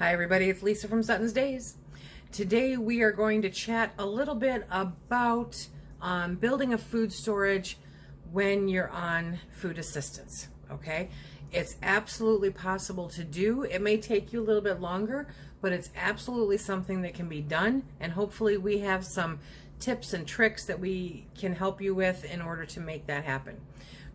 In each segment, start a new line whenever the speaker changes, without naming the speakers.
Hi everybody, it's Lisa from SuttonsDaze. Today we are going to chat a little bit about building a food storage when you're on food assistance, okay? It's absolutely possible to do. It may take you a little bit longer, but it's absolutely something that can be done, and hopefully we have some tips and tricks that we can help you with in order to make that happen.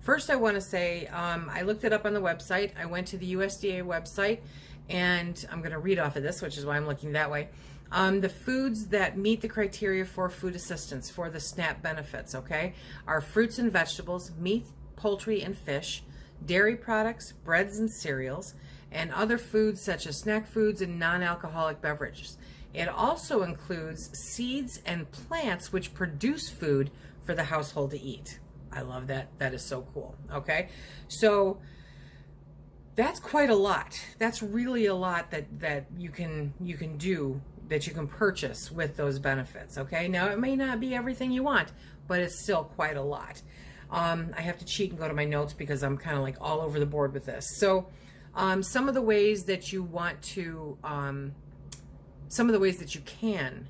First, I want to say I looked it up on the website. I went to the USDA website, and I'm going to read off of this, which is why I'm looking that way. The foods that meet the criteria for food assistance for the SNAP benefits, okay, are fruits and vegetables, meat, poultry, and fish, dairy products, breads and cereals, and other foods such as snack foods and non-alcoholic beverages. It also includes seeds and plants which produce food for the household to eat. I love that. That is so cool. Okay, so that's quite a lot. That's really a lot that you can do, that you can purchase with those benefits. Okay, now it may not be everything you want, but it's still quite a lot. I have to cheat and go to my notes because I'm kind of like all over the board with this. So some of the ways that you want to, some of the ways that you can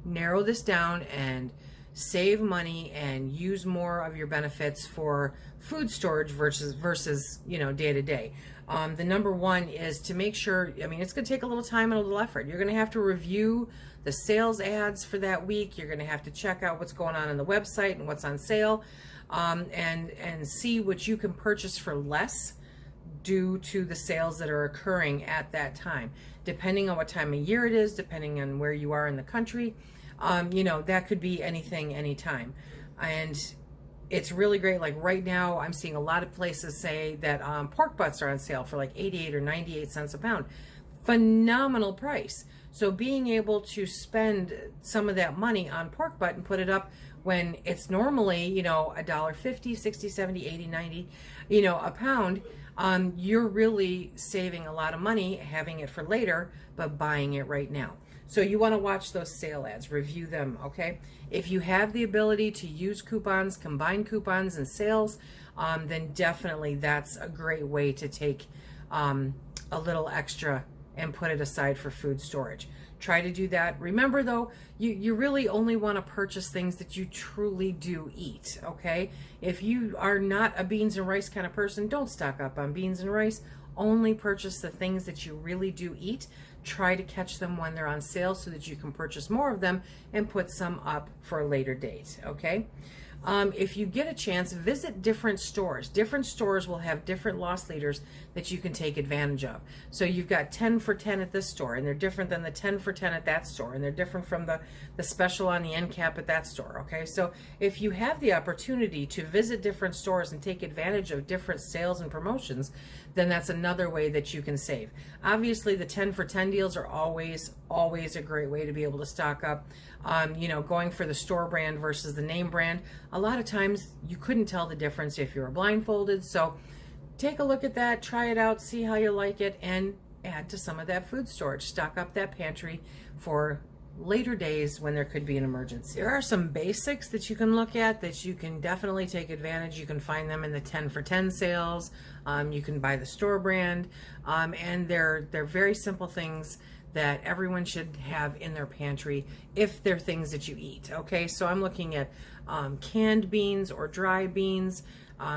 narrow this down and save money and use more of your benefits for food storage versus day to day. The number one is to make sure, I mean, it's going to take a little time and a little effort. You're going to have to review the sales ads for that week. You're going to have to check out what's going on the website and what's on sale, and see what you can purchase for less due to the sales that are occurring at that time. Depending on what time of year it is, depending on where you are in the country, that could be anything, anytime. And it's really great. Like right now, I'm seeing a lot of places say that pork butts are on sale for like 88 or 98 cents a pound. Phenomenal price. So being able to spend some of that money on pork butt and put it up when it's normally, $1.50, 60, 70, 80, 90, a pound, you're really saving a lot of money having it for later, but buying it right now. So you want to watch those sale ads, review them, okay? If you have the ability to use coupons, combine coupons and sales, then definitely that's a great way to take a little extra and put it aside for food storage. Try to do that. Remember though, you really only want to purchase things that you truly do eat, okay? If you are not a beans and rice kind of person, don't stock up on beans and rice. Only purchase the things that you really do eat. Try to catch them when they're on sale so that you can purchase more of them and put some up for a later date, okay? If you get a chance, visit different stores. Different stores will have different loss leaders that you can take advantage of. So you've got 10 for 10 at this store, and they're different than the 10 for 10 at that store, and they're different from the special on the end cap at that store, okay? So if you have the opportunity to visit different stores and take advantage of different sales and promotions, then that's another way that you can save. Obviously, the 10 for 10 deals are always a great way to be able to stock up. Going for the store brand versus the name brand, a lot of times you couldn't tell the difference if you were blindfolded. So take a look at that, try it out, see how you like it, and add to some of that food storage. Stock up that pantry for later days when there could be an emergency. There are some basics that you can look at that you can definitely take advantage. You can find them in the 10 for 10 sales. You can buy the store brand, and they're very simple things that everyone should have in their pantry if they're things that you eat, okay? So I'm looking at canned beans or dry beans,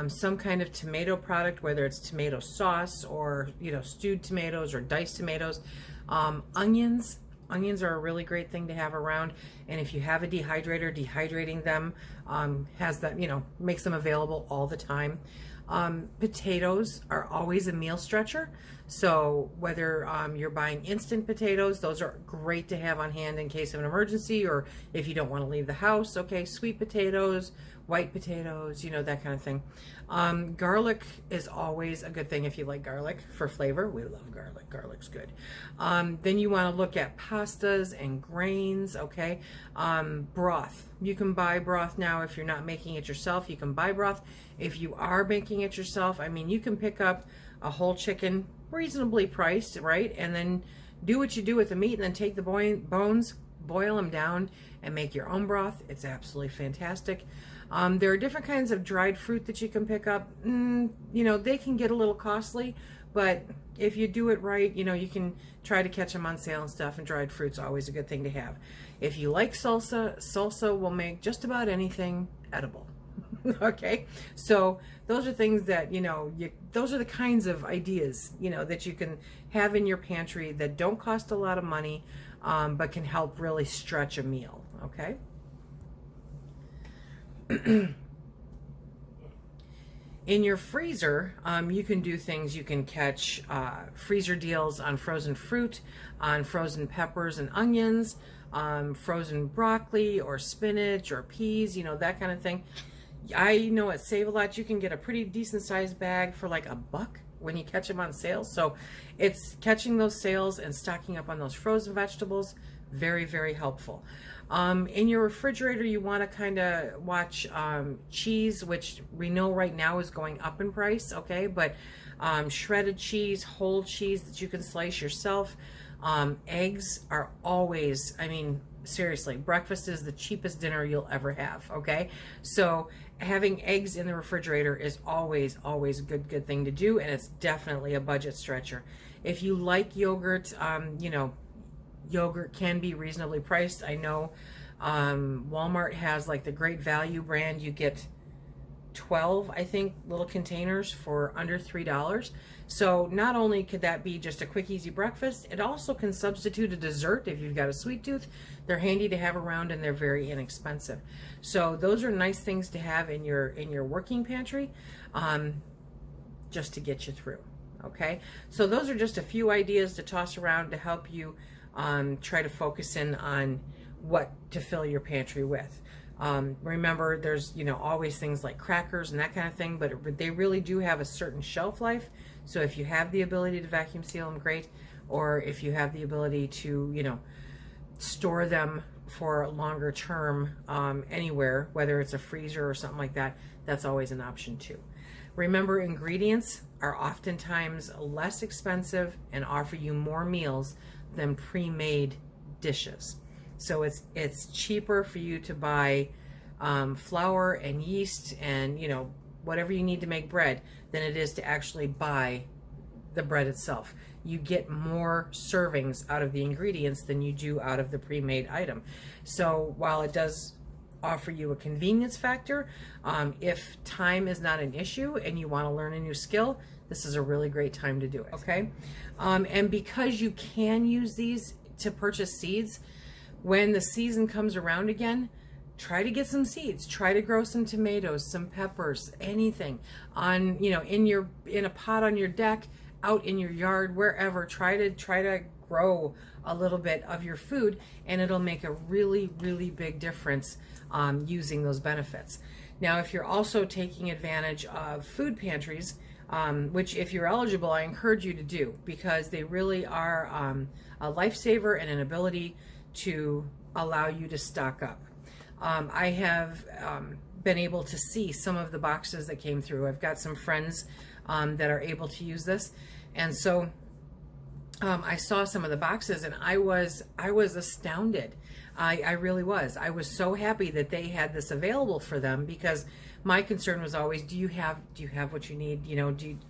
some kind of tomato product, whether it's tomato sauce or, stewed tomatoes or diced tomatoes. Onions are a really great thing to have around, and if you have a dehydrator, dehydrating them has that, makes them available all the time. Potatoes are always a meal stretcher. So whether you're buying instant potatoes, those are great to have on hand in case of an emergency, or if you don't want to leave the house, okay, sweet potatoes, white potatoes, that kind of thing. Garlic is always a good thing if you like garlic for flavor. We love garlic. Garlic's good. Then you want to look at pastas and grains, okay? Broth. You can buy broth now if you're not making it yourself. You can buy broth. If you are making it yourself, I mean, you can pick up a whole chicken, reasonably priced, right? And then do what you do with the meat, and then take the bones, boil them down, and make your own broth. It's absolutely fantastic. There are different kinds of dried fruit that you can pick up. They can get a little costly, but if you do it right, you can try to catch them on sale and stuff, and dried fruit's always a good thing to have. If you like salsa, salsa will make just about anything edible. Okay, so those are things that, those are the kinds of ideas, that you can have in your pantry that don't cost a lot of money, but can help really stretch a meal, okay? In your freezer, you can do things. You can catch freezer deals on frozen fruit, on frozen peppers and onions, frozen broccoli or spinach or peas, that kind of thing. I know at Save-A-Lot you can get a pretty decent sized bag for like $1 when you catch them on sale. So it's catching those sales and stocking up on those frozen vegetables. Very, very helpful. In your refrigerator, you want to kind of watch cheese, which we know right now is going up in price, okay? But shredded cheese, whole cheese that you can slice yourself. Eggs are always, seriously, breakfast is the cheapest dinner you'll ever have, okay? So having eggs in the refrigerator is always a good thing to do, and it's definitely a budget stretcher. If you like yogurt, yogurt can be reasonably priced. I know Walmart has like the Great Value brand. You get 12, I think, little containers for under $3. So not only could that be just a quick, easy breakfast, it also can substitute a dessert if you've got a sweet tooth. They're handy to have around, and they're very inexpensive. So those are nice things to have in your working pantry, just to get you through. Okay, so those are just a few ideas to toss around to help you try to focus in on what to fill your pantry with. Remember, there's always things like crackers and that kind of thing, but they really do have a certain shelf life. So if you have the ability to vacuum seal them, great. Or if you have the ability to store them for a longer term anywhere, whether it's a freezer or something like that, that's always an option too. Remember, ingredients are oftentimes less expensive and offer you more meals than pre-made dishes. So it's cheaper for you to buy flour and yeast and whatever you need to make bread than it is to actually buy the bread itself. You get more servings out of the ingredients than you do out of the pre-made item. So while it does offer you a convenience factor, if time is not an issue and you want to learn a new skill, this is a really great time to do it, okay? And because you can use these to purchase seeds, when the season comes around again, try to get some seeds. Try to grow some tomatoes, some peppers, anything on, in a pot on your deck, out in your yard, wherever. Try to grow a little bit of your food, and it'll make a really, really big difference using those benefits. Now, if you're also taking advantage of food pantries, which if you're eligible, I encourage you to do, because they really are a lifesaver and an ability to allow you to stock up. I have been able to see some of the boxes that came through. I've got some friends that are able to use this, and so I saw some of the boxes, and I was astounded. I really was. I was so happy that they had this available for them, because my concern was always, do you have what you need?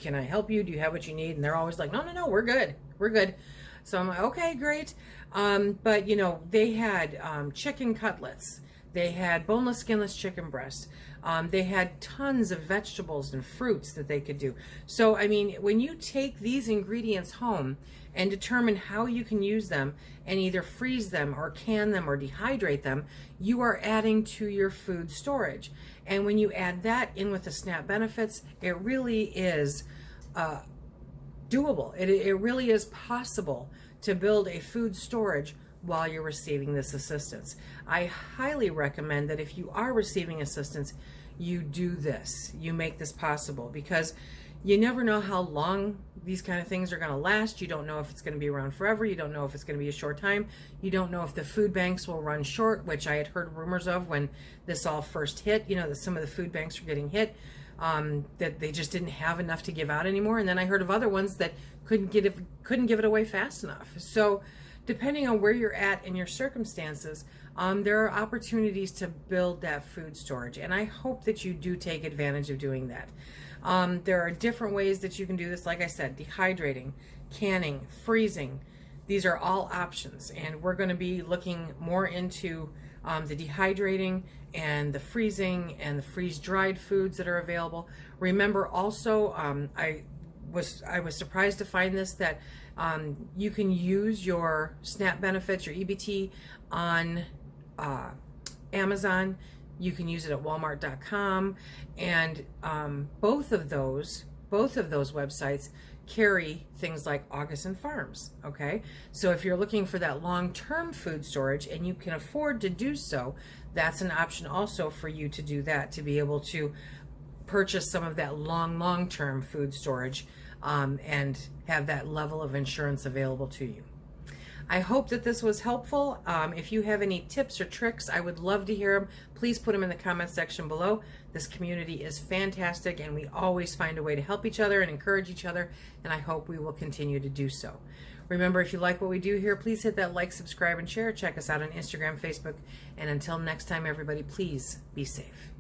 Can I help you? Do you have what you need? And they're always like, no, we're good. So I'm like, okay, great. But they had chicken cutlets. They had boneless, skinless chicken breast. They had tons of vegetables and fruits that they could do. So, when you take these ingredients home and determine how you can use them and either freeze them or can them or dehydrate them, you are adding to your food storage. And when you add that in with the SNAP benefits, it really is doable. It really is possible to build a food storage while you're receiving this assistance. I highly recommend that if you are receiving assistance, you do this. You make this possible, because you never know how long these kind of things are going to last. You don't know if it's going to be around forever. You don't know if it's going to be a short time. You don't know if the food banks will run short, which I had heard rumors of when this all first hit, that some of the food banks were getting hit, that they just didn't have enough to give out anymore. And then I heard of other ones that couldn't give it away fast enough. So depending on where you're at in your circumstances, there are opportunities to build that food storage, and I hope that you do take advantage of doing that. There are different ways that you can do this. Like I said, dehydrating, canning, freezing. These are all options, and we're going to be looking more into the dehydrating and the freezing and the freeze-dried foods that are available. Remember also, I was surprised to find this, that you can use your SNAP benefits, your EBT, on Amazon. You can use it at Walmart.com, and both of those websites carry things like August Farms. Okay, so if you're looking for that long-term food storage and you can afford to do so, that's an option also for you to do that, to be able to purchase some of that long-term food storage and have that level of insurance available to you. I hope that this was helpful. If you have any tips or tricks, I would love to hear them. Please put them in the comments section below. This community is fantastic, and we always find a way to help each other and encourage each other, and I hope we will continue to do so. Remember, if you like what we do here, please hit that like, subscribe, and share. Check us out on Instagram, Facebook, and until next time, everybody, please be safe.